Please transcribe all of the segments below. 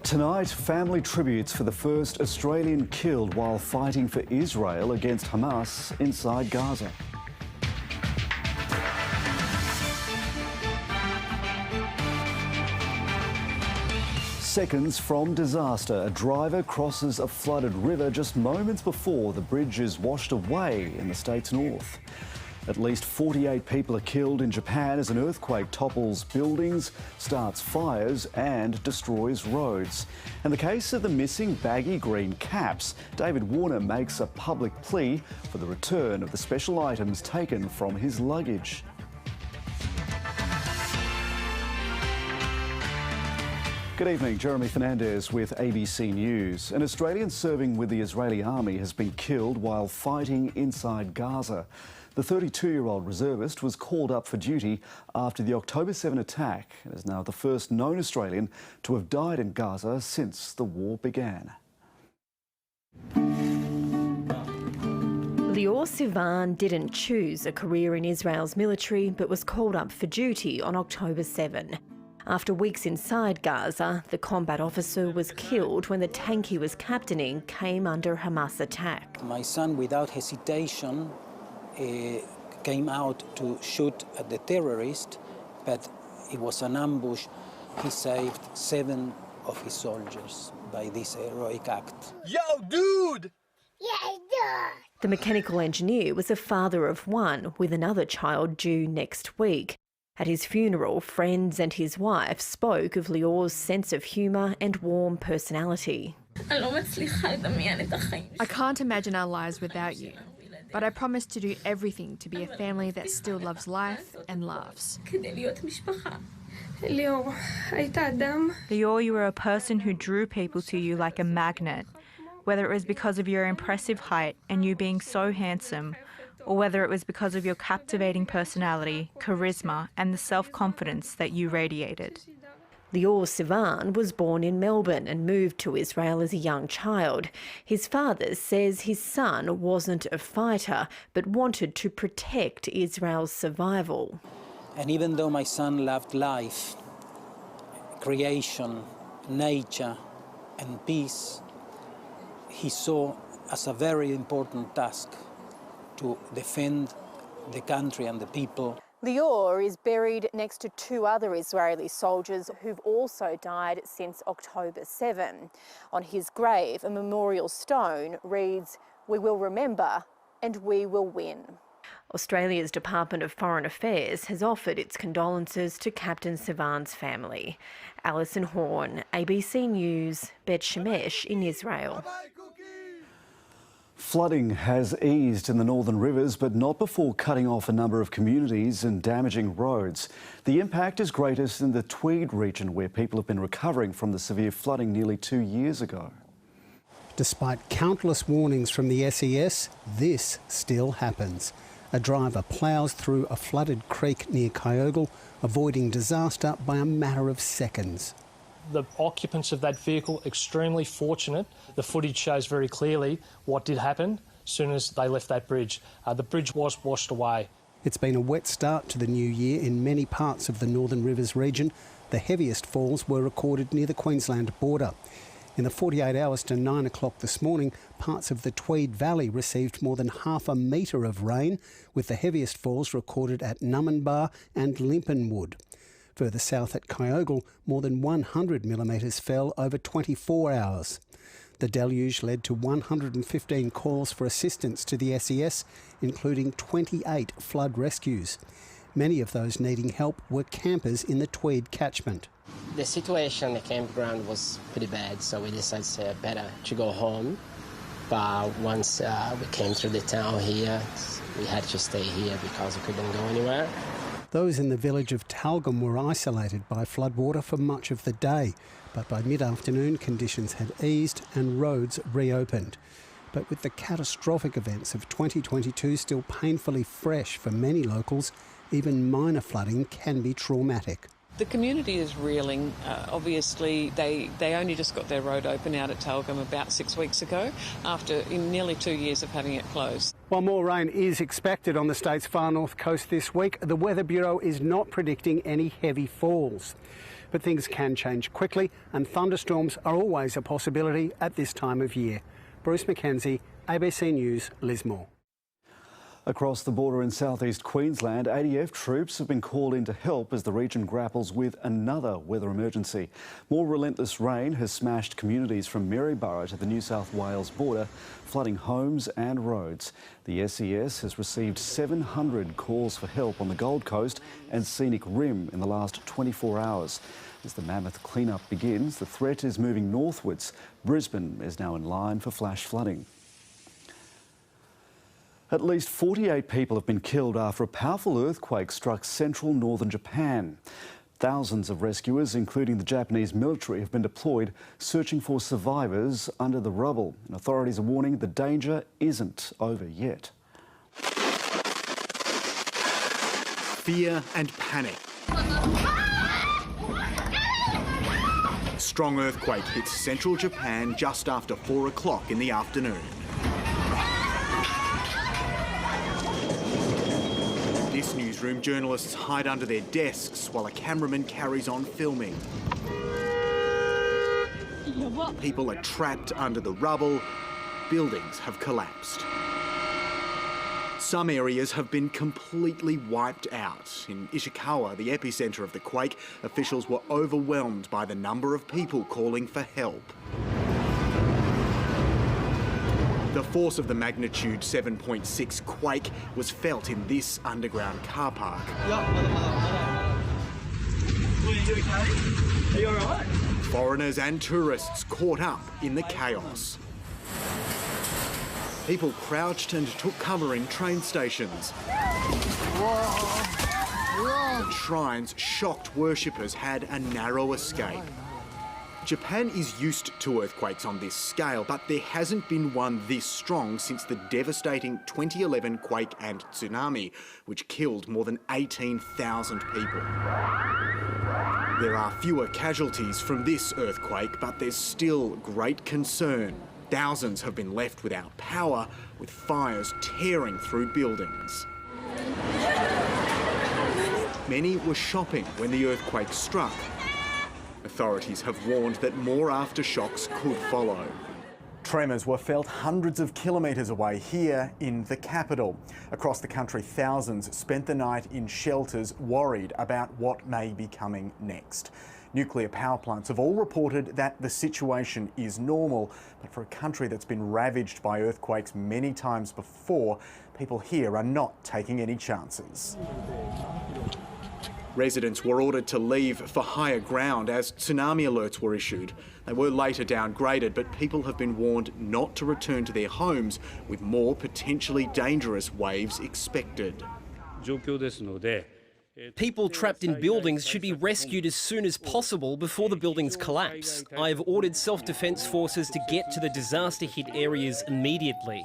Tonight, family tributes for the first Australian killed while fighting for Israel against Hamas inside Gaza. Seconds from disaster, a driver crosses a flooded river just moments before the bridge is washed away in the state's north. At least 48 people are killed in Japan as an earthquake topples buildings, starts fires and destroys roads. And the case of the missing baggy green caps, David Warner makes a public plea for the return of the special items taken from his luggage. Good evening, Jeremy Fernandez with ABC News. An Australian serving with the Israeli army has been killed while fighting inside Gaza. The 32-year-old reservist was called up for duty after the October 7 attack and is now the first known Australian to have died in Gaza since the war began. Lior Sivan didn't choose a career in Israel's military but was called up for duty on October 7. After weeks inside Gaza, the combat officer was killed when the tank he was captaining came under Hamas attack. My son, without hesitation, came out to shoot at the terrorist, but it was an ambush. He saved 7 of his soldiers by this heroic act. Yo, dude! Yeah, dude! The mechanical engineer was a father of 1 with another child due next week. At his funeral, friends and his wife spoke of Lior's sense of humour and warm personality. I can't imagine our lives without you, but I promise to do everything to be a family that still loves life and laughs. Lior, you were a person who drew people to you like a magnet, whether it was because of your impressive height and you being so handsome, or whether it was because of your captivating personality, charisma and the self-confidence that you radiated. Lior Sivan was born in Melbourne and moved to Israel as a young child. His father says his son wasn't a fighter but wanted to protect Israel's survival. And even though my son loved life, creation, nature and peace, he saw as a very important task to defend the country and the people. Lior is buried next to 2 other Israeli soldiers who've also died since October 7. On his grave, a memorial stone reads, "We will remember and we will win." Australia's Department of Foreign Affairs has offered its condolences to Captain Sivan's family. Alison Horn, ABC News, Bet Shemesh in Israel. Flooding has eased in the northern rivers, but not before cutting off a number of communities and damaging roads. The impact is greatest in the Tweed region, where people have been recovering from the severe flooding nearly 2 years ago. Despite countless warnings from the SES, this still happens. A driver ploughs through a flooded creek near Kyogle, avoiding disaster by a matter of seconds. The occupants of that vehicle, extremely fortunate. The footage shows very clearly what did happen as soon as they left that bridge. The bridge was washed away. It's been a wet start to the new year in many parts of the Northern Rivers region. The heaviest falls were recorded near the Queensland border. In the 48 hours to 9 o'clock this morning, parts of the Tweed Valley received more than half a metre of rain, with the heaviest falls recorded at Numinbah and Limpenwood. Further south at Kyogle, more than 100 millimetres fell over 24 hours. The deluge led to 115 calls for assistance to the SES, including 28 flood rescues. Many of those needing help were campers in the Tweed catchment. The situation in the campground was pretty bad, so we decided better to go home. But once we came through the town here, we had to stay here because we couldn't go anywhere. Those in the village of Talgum were isolated by floodwater for much of the day, but by mid-afternoon conditions had eased and roads reopened. But with the catastrophic events of 2022 still painfully fresh for many locals, even minor flooding can be traumatic. The community is reeling. Obviously, they only just got their road open out at Tulgum about 6 weeks ago, after nearly 2 years of having it closed. While more rain is expected on the state's far north coast this week, the Weather Bureau is not predicting any heavy falls. But things can change quickly, and thunderstorms are always a possibility at this time of year. Bruce McKenzie, ABC News, Lismore. Across the border in southeast Queensland, ADF troops have been called in to help as the region grapples with another weather emergency. More relentless rain has smashed communities from Maryborough to the New South Wales border, flooding homes and roads. The SES has received 700 calls for help on the Gold Coast and Scenic Rim in the last 24 hours. As the mammoth cleanup begins, the threat is moving northwards. Brisbane is now in line for flash flooding. At least 48 people have been killed after a powerful earthquake struck central northern Japan. Thousands of rescuers, including the Japanese military, have been deployed searching for survivors under the rubble. And authorities are warning the danger isn't over yet. Fear and panic. A strong earthquake hits central Japan just after 4 o'clock in the afternoon. This newsroom, journalists hide under their desks while a cameraman carries on filming. People are trapped under the rubble. Buildings have collapsed. Some areas have been completely wiped out. In Ishikawa, the epicentre of the quake, officials were overwhelmed by the number of people calling for help. The force of the magnitude 7.6 quake was felt in this underground car park. Are you okay? Are you all right? Foreigners and tourists caught up in the chaos. People crouched and took cover in train stations. At shrines, shocked worshippers had a narrow escape. Japan is used to earthquakes on this scale, but there hasn't been one this strong since the devastating 2011 quake and tsunami, which killed more than 18,000 people. There are fewer casualties from this earthquake, but there's still great concern. Thousands have been left without power, with fires tearing through buildings. Many were shopping when the earthquake struck. Authorities have warned that more aftershocks could follow. Tremors were felt hundreds of kilometres away here in the capital. Across the country, thousands spent the night in shelters, worried about what may be coming next. Nuclear power plants have all reported that the situation is normal, but for a country that's been ravaged by earthquakes many times before, people here are not taking any chances. Residents were ordered to leave for higher ground as tsunami alerts were issued. They were later downgraded, but people have been warned not to return to their homes, with more potentially dangerous waves expected. People trapped in buildings should be rescued as soon as possible before the buildings collapse. I have ordered self-defence forces to get to the disaster-hit areas immediately.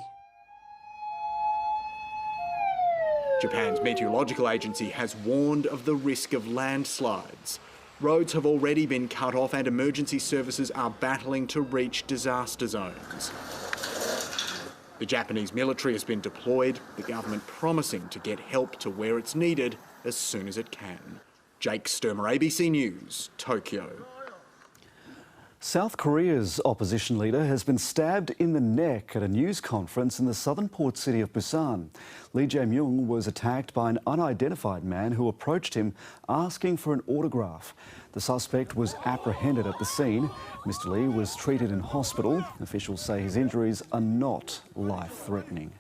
Japan's meteorological agency has warned of the risk of landslides. Roads have already been cut off and emergency services are battling to reach disaster zones. The Japanese military has been deployed, the government promising to get help to where it's needed as soon as it can. Jake Sturmer, ABC News, Tokyo. South Korea's opposition leader has been stabbed in the neck at a news conference in the southern port city of Busan. Lee Jae-myung was attacked by an unidentified man who approached him asking for an autograph. The suspect was apprehended at the scene. Mr. Lee was treated in hospital. Officials say his injuries are not life-threatening.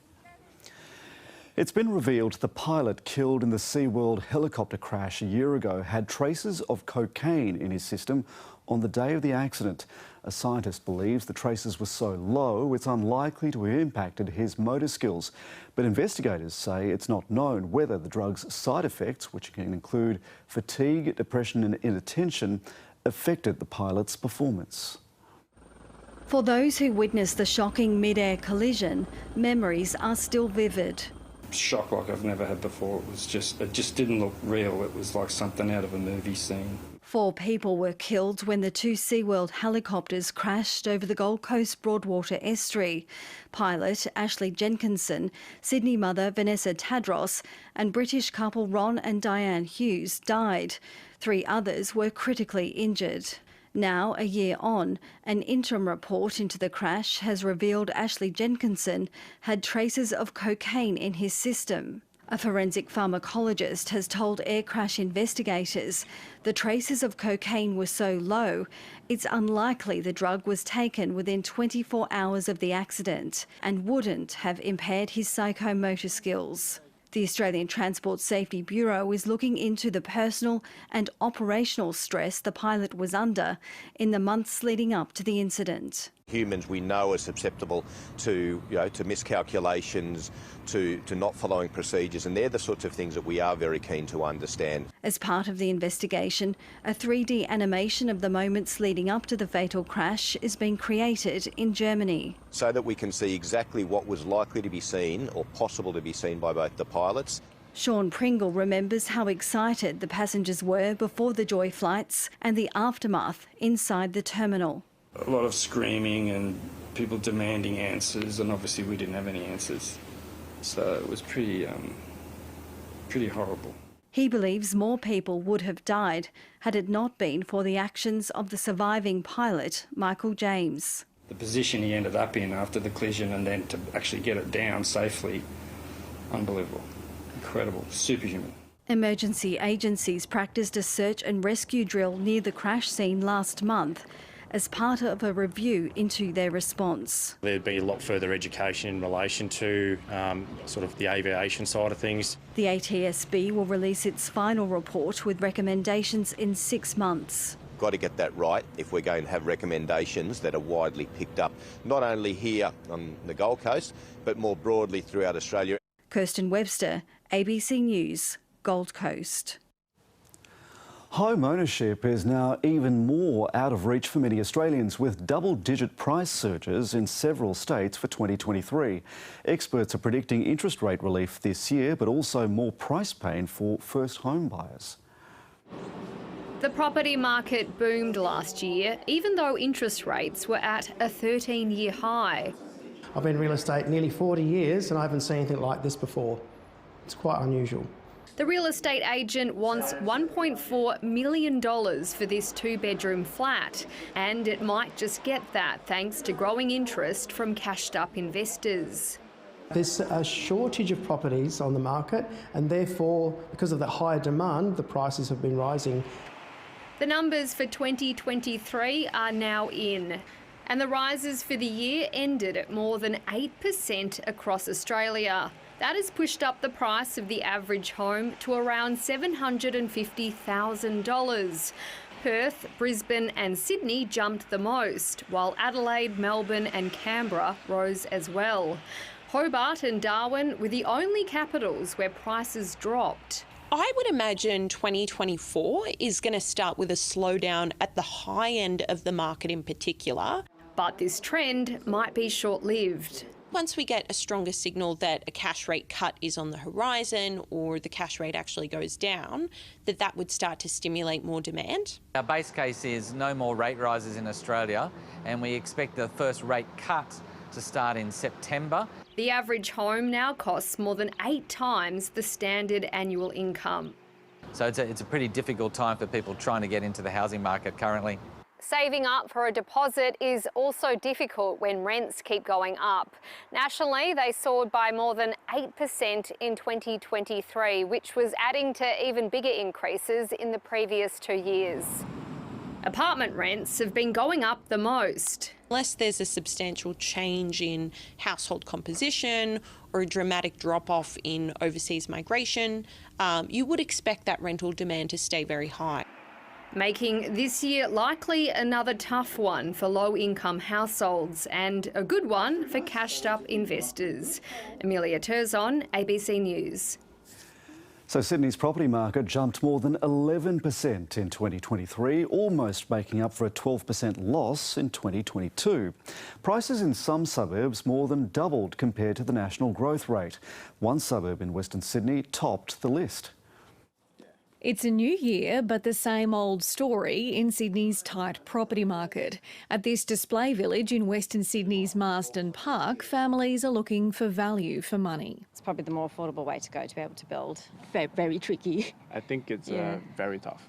It's been revealed the pilot killed in the SeaWorld helicopter crash a year ago had traces of cocaine in his system on the day of the accident. A scientist believes the traces were so low it's unlikely to have impacted his motor skills. But investigators say it's not known whether the drug's side effects, which can include fatigue, depression and inattention, affected the pilot's performance. For those who witnessed the shocking mid-air collision, memories are still vivid. shock like I've never had before. It just didn't look real. It was like something out of a movie scene. 4 people were killed when the 2 SeaWorld helicopters crashed over the Gold Coast Broadwater estuary. Pilot Ashley Jenkinson, Sydney mother Vanessa Tadros and British couple Ron and Diane Hughes died. 3 others were critically injured. Now, a year on, an interim report into the crash has revealed Ashley Jenkinson had traces of cocaine in his system. A forensic pharmacologist has told air crash investigators the traces of cocaine were so low, it's unlikely the drug was taken within 24 hours of the accident and wouldn't have impaired his psychomotor skills. The Australian Transport Safety Bureau is looking into the personal and operational stress the pilot was under in the months leading up to the incident. Humans we know are susceptible to, to miscalculations, to not following procedures, and they're the sorts of things that we are very keen to understand. As part of the investigation, a 3D animation of the moments leading up to the fatal crash is being created in Germany. So that we can see exactly what was likely to be seen or possible to be seen by both the pilots. Sean Pringle remembers how excited the passengers were before the Joy flights and the aftermath inside the terminal. A lot of screaming and people demanding answers, and obviously we didn't have any answers. So it was pretty horrible. He believes more people would have died had it not been for the actions of the surviving pilot, Michael James. The position he ended up in after the collision and then to actually get it down safely, unbelievable, incredible, superhuman. Emergency agencies practiced a search and rescue drill near the crash scene last month as part of a review into their response. There'd be a lot further education in relation to sort of the aviation side of things. The ATSB will release its final report with recommendations in 6 months. Got to get that right if we're going to have recommendations that are widely picked up, not only here on the Gold Coast, but more broadly throughout Australia. Kirsten Webster, ABC News, Gold Coast. Home ownership is now even more out of reach for many Australians, with double-digit price surges in several states for 2023. Experts are predicting interest rate relief this year, but also more price pain for first home buyers. The property market boomed last year, even though interest rates were at a 13-year high. I've been in real estate nearly 40 years and I haven't seen anything like this before. It's quite unusual. The real estate agent wants $1.4 million for this 2-bedroom flat, and it might just get that thanks to growing interest from cashed-up investors. There's a shortage of properties on the market, and therefore, because of the higher demand, the prices have been rising. The numbers for 2023 are now in, and the rises for the year ended at more than 8% across Australia. That has pushed up the price of the average home to around $750,000. Perth, Brisbane and Sydney jumped the most, while Adelaide, Melbourne and Canberra rose as well. Hobart and Darwin were the only capitals where prices dropped. I would imagine 2024 is going to start with a slowdown at the high end of the market in particular. But this trend might be short-lived. Once we get a stronger signal that a cash rate cut is on the horizon or the cash rate actually goes down, that would start to stimulate more demand. Our base case is no more rate rises in Australia, and we expect the first rate cut to start in September. The average home now costs more than 8 times the standard annual income. So it's a pretty difficult time for people trying to get into the housing market currently. Saving up for a deposit is also difficult when rents keep going up. Nationally, they soared by more than 8% in 2023, which was adding to even bigger increases in the previous 2 years. Apartment rents have been going up the most. Unless there's a substantial change in household composition or a dramatic drop-off in overseas migration, you would expect that rental demand to stay very high. Making this year likely another tough one for low-income households and a good one for cashed-up investors. Amelia Terzon, ABC News. So Sydney's property market jumped more than 11% in 2023, almost making up for a 12% loss in 2022. Prices in some suburbs more than doubled compared to the national growth rate. One suburb in Western Sydney topped the list. It's a new year, but the same old story in Sydney's tight property market. At this display village in Western Sydney's Marsden Park, families are looking for value for money. It's probably the more affordable way to go to be able to build. Very, very tricky. I think it's very tough.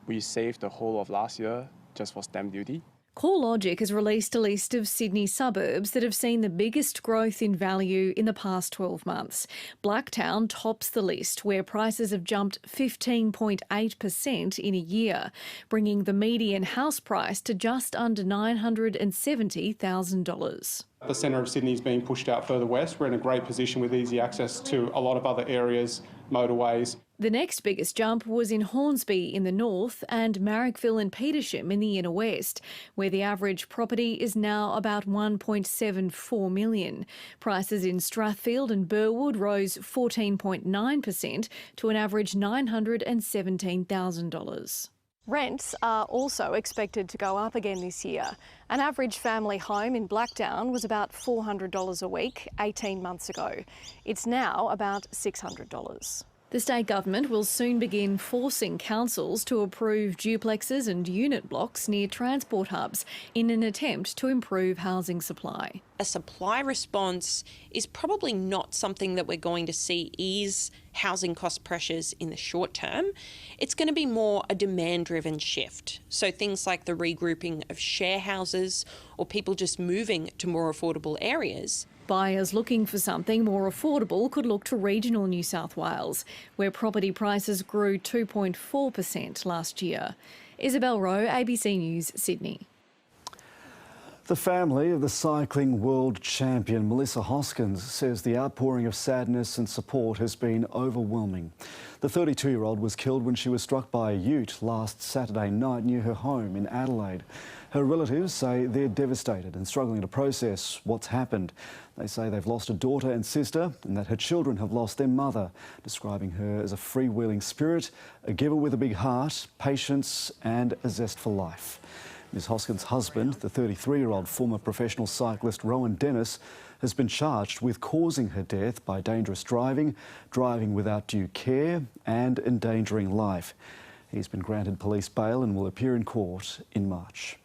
We saved the whole of last year just for stamp duty. CoreLogic has released a list of Sydney suburbs that have seen the biggest growth in value in the past 12 months. Blacktown tops the list, where prices have jumped 15.8% in a year, bringing the median house price to just under $970,000. The centre of Sydney is being pushed out further west. We're in a great position with easy access to a lot of other areas, motorways. The next biggest jump was in Hornsby in the north and Marrickville and Pedestrian in the inner west, where the average property is now about $1.74 million. Prices in Strathfield and Burwood rose 14.9% to an average $917,000. Rents are also expected to go up again this year. An average family home in Blacktown was about $400 a week 18 months ago. It's now about $600. The state government will soon begin forcing councils to approve duplexes and unit blocks near transport hubs in an attempt to improve housing supply. A supply response is probably not something that we're going to see ease housing cost pressures in the short term. It's going to be more a demand-driven shift. So things like the regrouping of share houses or people just moving to more affordable areas. Buyers looking for something more affordable could look to regional New South Wales, where property prices grew 2.4% last year. Isabel Rowe, ABC News, Sydney. The family of the cycling world champion Melissa Hoskins says the outpouring of sadness and support has been overwhelming. The 32-year-old was killed when she was struck by a ute last Saturday night near her home in Adelaide. Her relatives say they're devastated and struggling to process what's happened. They say they've lost a daughter and sister and that her children have lost their mother, describing her as a freewheeling spirit, a giver with a big heart, patience and a zest for life. Ms Hoskins' husband, the 33-year-old former professional cyclist Rowan Dennis, has been charged with causing her death by dangerous driving, driving without due care and endangering life. He's been granted police bail and will appear in court in March.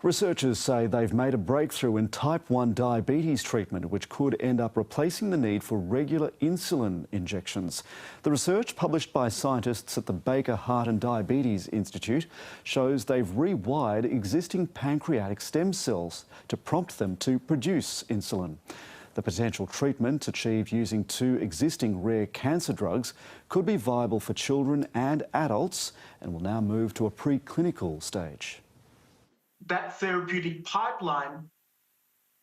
Researchers say they've made a breakthrough in type 1 diabetes treatment, which could end up replacing the need for regular insulin injections. The research, published by scientists at the Baker Heart and Diabetes Institute, shows they've rewired existing pancreatic stem cells to prompt them to produce insulin. The potential treatment, achieved using 2 existing rare cancer drugs, could be viable for children and adults and will now move to a preclinical stage. That therapeutic pipeline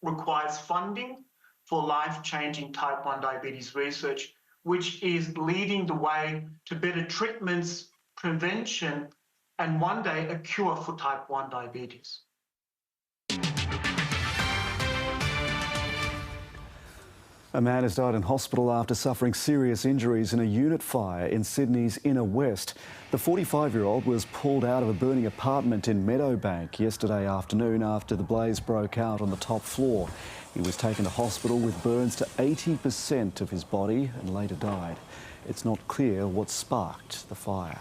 requires funding for life-changing type 1 diabetes research, which is leading the way to better treatments, prevention, and one day a cure for type 1 diabetes. A man has died in hospital after suffering serious injuries in a unit fire in Sydney's inner west. The 45-year-old was pulled out of a burning apartment in Meadowbank yesterday afternoon after the blaze broke out on the top floor. He was taken to hospital with burns to 80% of his body and later died. It's not clear what sparked the fire.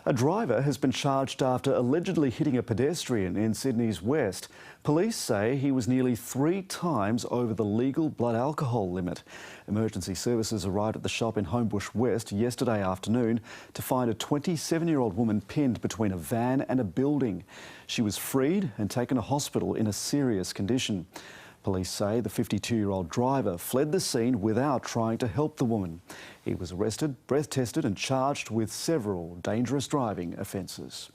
A driver has been charged after allegedly hitting a pedestrian in Sydney's west. Police say he was nearly 3 times over the legal blood alcohol limit. Emergency services arrived at the shop in Homebush West yesterday afternoon to find a 27-year-old woman pinned between a van and a building. She was freed and taken to hospital in a serious condition. Police say the 52-year-old driver fled the scene without trying to help the woman. He was arrested, breath tested and charged with several dangerous driving offences.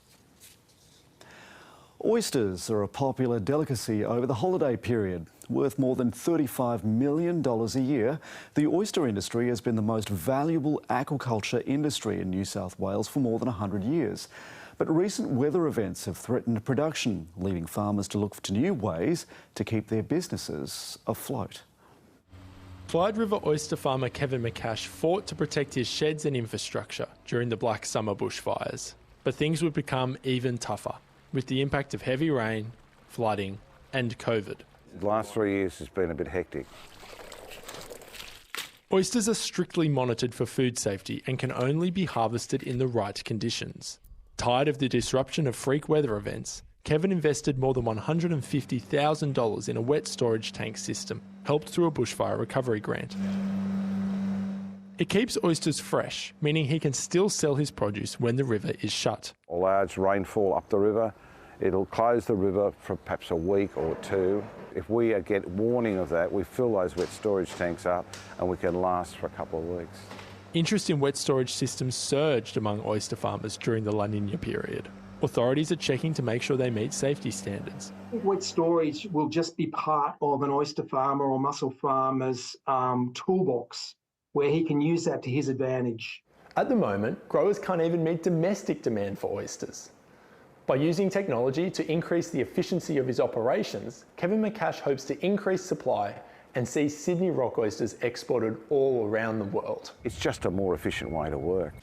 Oysters are a popular delicacy over the holiday period. Worth more than $35 million a year, the oyster industry has been the most valuable aquaculture industry in New South Wales for more than 100 years. But recent weather events have threatened production, leaving farmers to look to new ways to keep their businesses afloat. Clyde River oyster farmer Kevin McCash fought to protect his sheds and infrastructure during the Black Summer bushfires. But things would become even tougher with the impact of heavy rain, flooding and COVID. The last 3 years has been a bit hectic. Oysters are strictly monitored for food safety and can only be harvested in the right conditions. Tired of the disruption of freak weather events, Kevin invested more than $150,000 in a wet storage tank system, helped through a bushfire recovery grant. It keeps oysters fresh, meaning he can still sell his produce when the river is shut. A large rainfall up the river, it'll close the river for perhaps a week or two. If we get warning of that, we fill those wet storage tanks up and we can last for a couple of weeks. Interest in wet storage systems surged among oyster farmers during the La Niña period. Authorities are checking to make sure they meet safety standards. Wet storage will just be part of an oyster farmer or mussel farmer's toolbox, where he can use that to his advantage. At the moment, growers can't even meet domestic demand for oysters. By using technology to increase the efficiency of his operations, Kevin McCash hopes to increase supply and see Sydney rock oysters exported all around the world. It's just a more efficient way to work.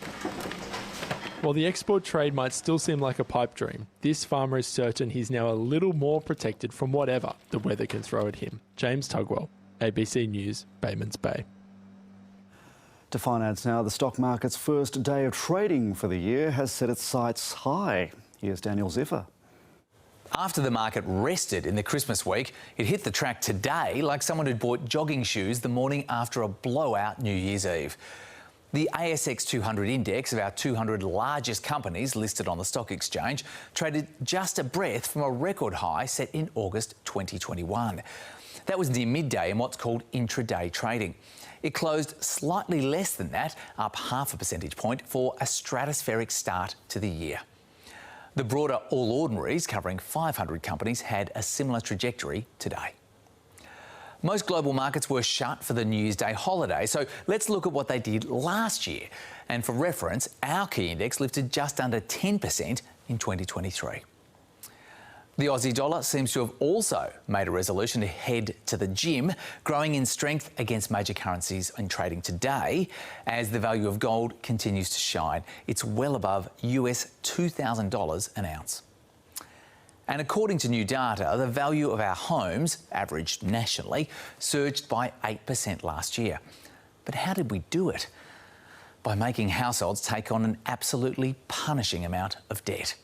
While the export trade might still seem like a pipe dream, this farmer is certain he's now a little more protected from whatever the weather can throw at him. James Tugwell, ABC News, Batemans Bay. To finance now, the stock market's first day of trading for the year has set its sights high. Here's Daniel Ziffer. After the market rested in the Christmas week, it hit the track today like someone who'd bought jogging shoes the morning after a blowout New Year's Eve. The ASX 200 index of our 200 largest companies listed on the stock exchange traded just a breath from a record high set in August 2021. That was near midday in what's called intraday trading. It closed slightly less than that, up 0.5 percentage point for a stratospheric start to the year. The broader All Ordinaries, covering 500 companies, had a similar trajectory today. Most global markets were shut for the New Year's Day holiday, so let's look at what they did last year. And for reference, our key index lifted just under 10% in 2023. The Aussie dollar seems to have also made a resolution to head to the gym, growing in strength against major currencies in trading today as the value of gold continues to shine. It's well above US $2,000 an ounce. And according to new data, the value of our homes, averaged nationally, surged by 8% last year. But how did we do it? By making households take on an absolutely punishing amount of debt.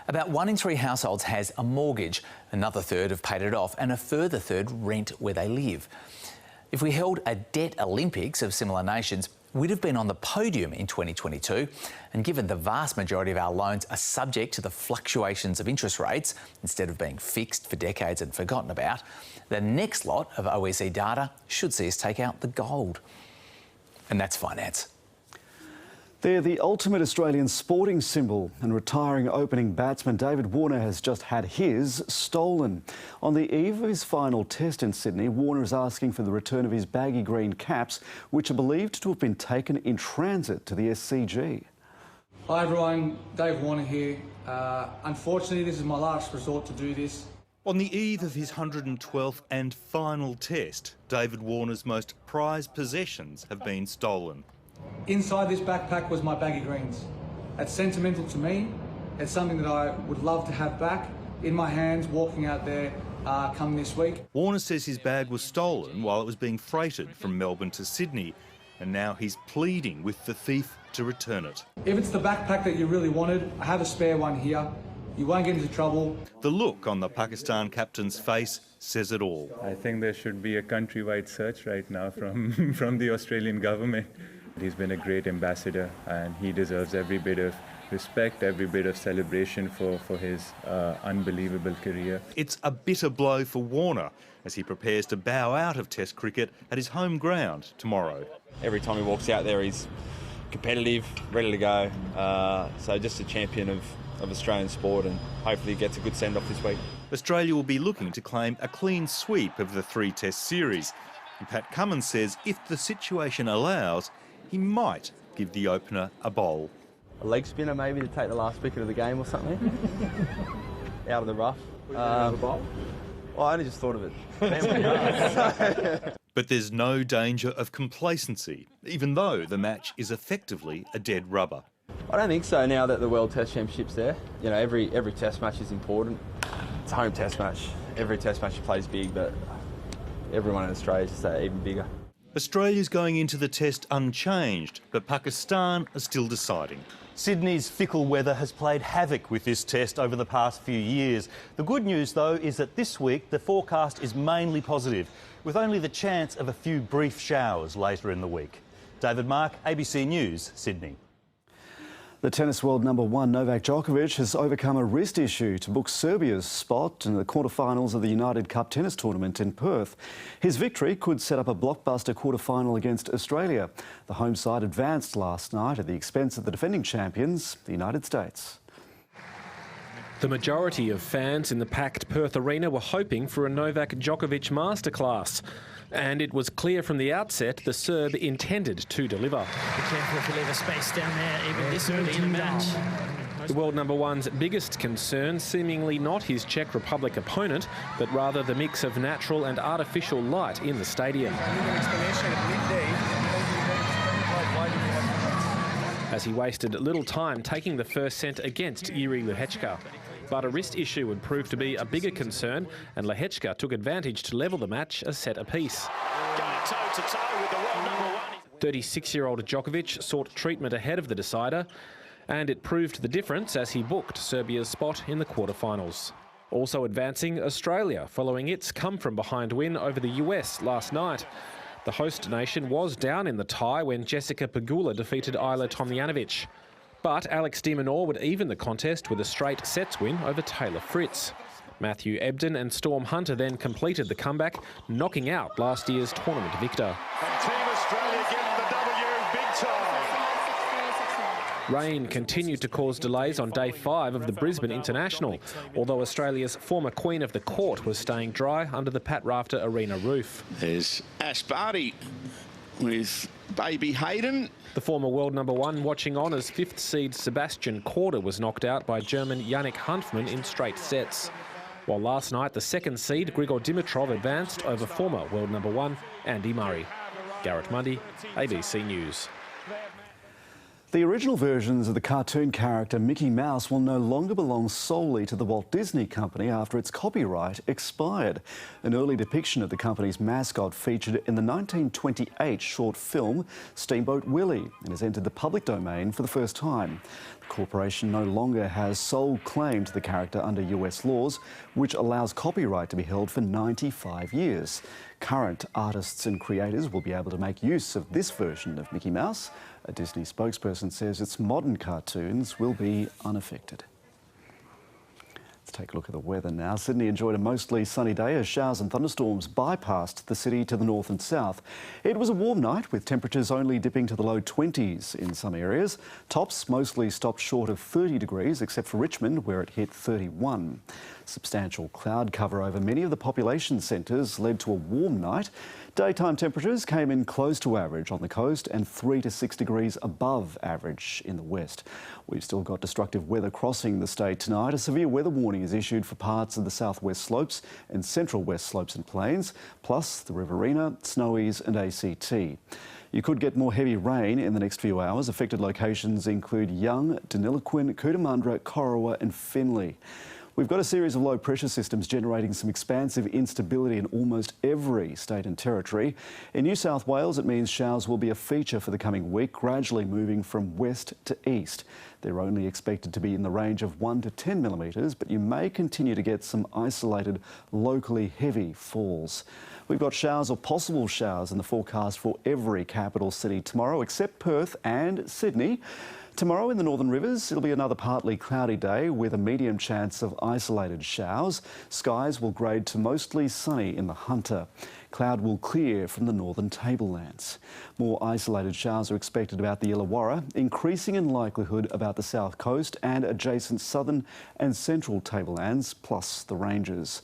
About 1 in 3 households has a mortgage, another third have paid it off, and a further third rent where they live. If we held a debt Olympics of similar nations, we'd have been on the podium in 2022, and given the vast majority of our loans are subject to the fluctuations of interest rates, instead of being fixed for decades and forgotten about, the next lot of OEC data should see us take out the gold. And that's finance. They're the ultimate Australian sporting symbol, and retiring opening batsman David Warner has just had his stolen. On the eve of his final test in Sydney, Warner is asking for the return of his baggy green caps, which are believed to have been taken in transit to the SCG. Hi everyone, Dave Warner here. Unfortunately, this is my last resort to do this. On the eve of his 112th and final test, David Warner's most prized possessions have been stolen. Inside this backpack was my baggy greens. It's sentimental to me. It's something that I would love to have back in my hands walking out there come this week. Warner says his bag was stolen while it was being freighted from Melbourne to Sydney, and now he's pleading with the thief to return it. If it's the backpack that you really wanted, I have a spare one here. You won't get into trouble. The look on the Pakistan captain's face says it all. I think there should be a countrywide search right now from the Australian government. He's been a great ambassador and he deserves every bit of respect, every bit of celebration for his unbelievable career. It's a bitter blow for Warner as he prepares to bow out of Test cricket at his home ground tomorrow. Every time he walks out there, he's competitive, ready to go. So just a champion of Australian sport, and hopefully he gets a good send-off this week. Australia will be looking to claim a clean sweep of the 3-test series. And Pat Cummins says if the situation allows, he might give the opener a bowl. A leg spinner maybe to take the last wicket of the game or something. Out of the rough. A bowl? Well, I only just thought of it. But there's no danger of complacency, even though the match is effectively a dead rubber. I don't think so now that the World Test Championship's there. You know, every test match is important. It's a home test match. Every test match you play is big, but everyone in Australia is just even bigger. Australia's going into the test unchanged, but Pakistan are still deciding. Sydney's fickle weather has played havoc with this test over the past few years. The good news, though, is that this week the forecast is mainly positive, with only the chance of a few brief showers later in the week. David Mark, ABC News, Sydney. The tennis world number one, Novak Djokovic, has overcome a wrist issue to book Serbia's spot in the quarterfinals of the United Cup tennis tournament in Perth. His victory could set up a blockbuster quarterfinal against Australia. The home side advanced last night at the expense of the defending champions, the United States. The majority of fans in the packed Perth arena were hoping for a Novak Djokovic masterclass. And it was clear from the outset the Serb intended to deliver. Be careful if you leave a space down there, even this early in the match. The world number one's biggest concern, seemingly not his Czech Republic opponent, but rather the mix of natural and artificial light in the stadium. As he wasted little time taking the first set against Jiri Lehečka. But a wrist issue would prove to be a bigger concern, and Lehečka took advantage to level the match a set apiece. Going toe-to-toe with the world number one. 36-year-old Djokovic sought treatment ahead of the decider, and it proved the difference as he booked Serbia's spot in the quarterfinals. Also advancing, Australia, following its come-from-behind win over the US last night. The host nation was down in the tie when Jessica Pegula defeated Ajla Tomljanovic. But Alex de Minaur would even the contest with a straight sets win over Taylor Fritz. Matthew Ebden and Storm Hunter then completed the comeback, knocking out last year's tournament victor. And Team Australia getting the W big time. Rain continued to cause delays on day 5 of the Brisbane International, although Australia's former Queen of the Court was staying dry under the Pat Rafter Arena roof. There's Ash Barty with baby Hayden. The former world number one watching on as 5th seed Sebastian Korda was knocked out by German Yannick Hanfmann in straight sets. While last night the 2nd seed Grigor Dimitrov advanced over former world number one Andy Murray. Garrett Mundy, ABC News. The original versions of the cartoon character Mickey Mouse will no longer belong solely to the Walt Disney Company after its copyright expired. An early depiction of the company's mascot featured in the 1928 short film Steamboat Willie and has entered the public domain for the first time. The corporation no longer has sole claim to the character under US laws, which allows copyright to be held for 95 years. Current artists and creators will be able to make use of this version of Mickey Mouse. A Disney spokesperson says its modern cartoons will be unaffected. Let's take a look at the weather now. Sydney enjoyed a mostly sunny day as showers and thunderstorms bypassed the city to the north and south. It was a warm night with temperatures only dipping to the low 20s in some areas. Tops mostly stopped short of 30 degrees except for Richmond where it hit 31. Substantial cloud cover over many of the population centres led to a warm night. Daytime temperatures came in close to average on the coast and 3 to 6 degrees above average in the west. We've still got destructive weather crossing the state tonight. A severe weather warning is issued for parts of the southwest slopes and central west slopes and plains, plus the Riverina, Snowies and ACT. You could get more heavy rain in the next few hours. Affected locations include Young, Deniliquin, Cootamundra, Corowa and Finley. We've got a series of low pressure systems generating some expansive instability in almost every state and territory. In New South Wales, it means showers will be a feature for the coming week, gradually moving from west to east. They're only expected to be in the range of 1 to 10 millimetres, but you may continue to get some isolated, locally heavy falls. We've got showers or possible showers in the forecast for every capital city tomorrow, except Perth and Sydney. Tomorrow in the Northern Rivers, it'll be another partly cloudy day with a medium chance of isolated showers. Skies will grade to mostly sunny in the Hunter. Cloud will clear from the northern tablelands. More isolated showers are expected about the Illawarra, increasing in likelihood about the south coast and adjacent southern and central tablelands, plus the ranges.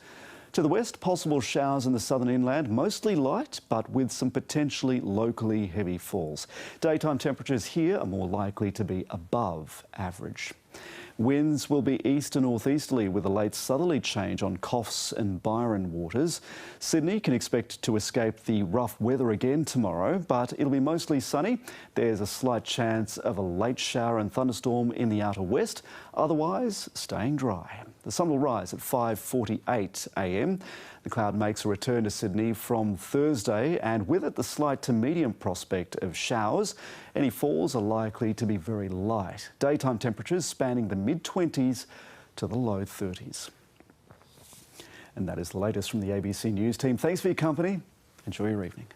To the west, possible showers in the southern inland, mostly light, but with some potentially locally heavy falls. Daytime temperatures here are more likely to be above average. Winds will be east to northeasterly with a late southerly change on Coffs and Byron waters. Sydney can expect to escape the rough weather again tomorrow, but it'll be mostly sunny. There's a slight chance of a late shower and thunderstorm in the outer west, otherwise staying dry. The sun will rise at 5:48 a.m. The cloud makes a return to Sydney from Thursday, and with it the slight to medium prospect of showers. Any falls are likely to be very light. Daytime temperatures spanning the mid-20s to the low 30s. And that is the latest from the ABC News team. Thanks for your company. Enjoy your evening.